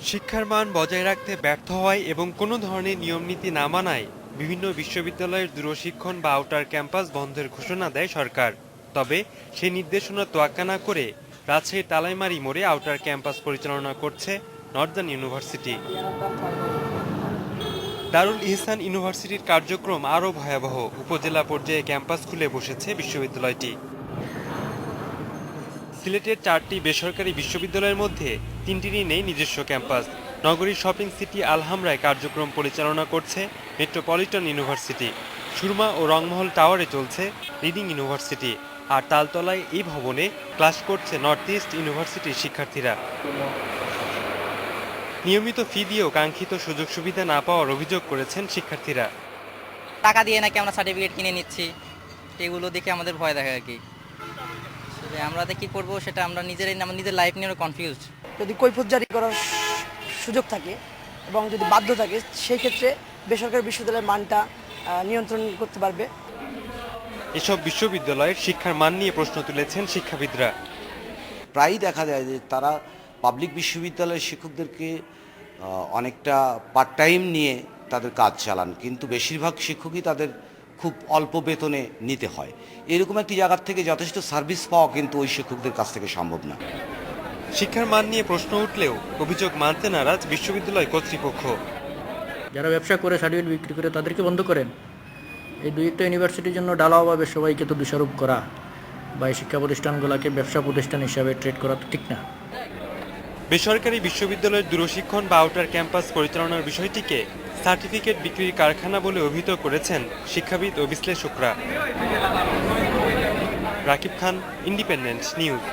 শিক্ষার মান বজায় রাখতে ব্যর্থ হওয়ায় এবং কোনো ধরনের নিয়মনীতি না মানায় বিভিন্ন বিশ্ববিদ্যালয়ের দূরশিক্ষণ বা আউটার ক্যাম্পাস বন্ধের ঘোষণা দেয় সরকার। তবে সেই নির্দেশনা তোয়াক্কা না করে রাজশাহীর তালাইমারি মোড়ে আউটার ক্যাম্পাস পরিচালনা করছে নর্দার্ন ইউনিভার্সিটি। দারুল ইহসান ইউনিভার্সিটির কার্যক্রম আরও ভয়াবহ। উপজেলা পর্যায়ে ক্যাম্পাস খুলে বসেছে বিশ্ববিদ্যালয়টি। সিলেটের 4টি বেসরকারি বিশ্ববিদ্যালয়ের মধ্যে 3টিরই নেই নিজস্ব ক্যাম্পাস। নগরীর শপিং সিটি আলহামরায় কার্যক্রম পরিচালনা করছে মেট্রোপলিটন ইউনিভার্সিটি। সুরমা ও রংমহল টাওয়ারে চলছে রিডিং ইউনিভার্সিটি, আর তালতলায় এই ভবনে ক্লাস করছে নর্থ ইস্ট ইউনিভার্সিটির শিক্ষার্থীরা। নিয়মিত ফি দিয়েও কাঙ্ক্ষিত সুযোগ সুবিধা না পাওয়ার অভিযোগ করেছেন শিক্ষার্থীরা। টাকা দিয়ে নাকি আমরা সার্টিফিকেট কিনে নিচ্ছি, এগুলো দেখে আমাদের ভয় দেখা আর কি। আমরা কি করব সেটা আমরা নিজের লাইফ নিয়ে কনফিউজড। যদি কৈফিয়ত জারি করার সুযোগ থাকে এবং যদি বাধ্য থাকে, সেই ক্ষেত্রে বেসরকারি বিশ্ববিদ্যালয়ের মানটা নিয়ন্ত্রণ করতে পারবে। এসব বিশ্ববিদ্যালয়ের শিক্ষার মান নিয়ে প্রশ্ন তুলেছেন শিক্ষাবিদরা। প্রায়ই দেখা যায় যে তারা পাবলিক বিশ্ববিদ্যালয়ের শিক্ষকদেরকে অনেকটা পার্ট টাইম নিয়ে তাদের কাজ চালান, কিন্তু বেশিরভাগ শিক্ষকই তাদের খুব অল্প বেতনে নিতে হয়। এরকম একটি জায়গার থেকে যথেষ্ট সার্ভিস পাওয়া কিন্তু ওই শিক্ষকদের কাছ থেকে সম্ভব না। শিক্ষার মান নিয়ে প্রশ্ন উঠলেও অভিযোগ মানতে নারাজ বিশ্ববিদ্যালয় কর্তৃপক্ষ। যারা ব্যবসা করে সার্টিফিকেট বিক্রি করে তাদেরকে বন্ধ করেন। এই দুই একটা ইউনিভার্সিটির জন্য ঢালাওভাবে সবাইকে তো দোষারোপ করা বা এই শিক্ষা প্রতিষ্ঠানগুলোকে ব্যবসা প্রতিষ্ঠান হিসাবে ট্রিট করা তো ঠিক না। বেসরকারি বিশ্ববিদ্যালয়ের দূরশিক্ষণ বা আউটার ক্যাম্পাস পরিচালনার বিষয়টিকে সার্টিফিকেট বিক্রির কারখানা বলে অভিহিত করেছেন শিক্ষাবিদ ও বিশ্লেষকরা। রাকিব খান, ইন্ডিপেন্ডেন্ট নিউজ।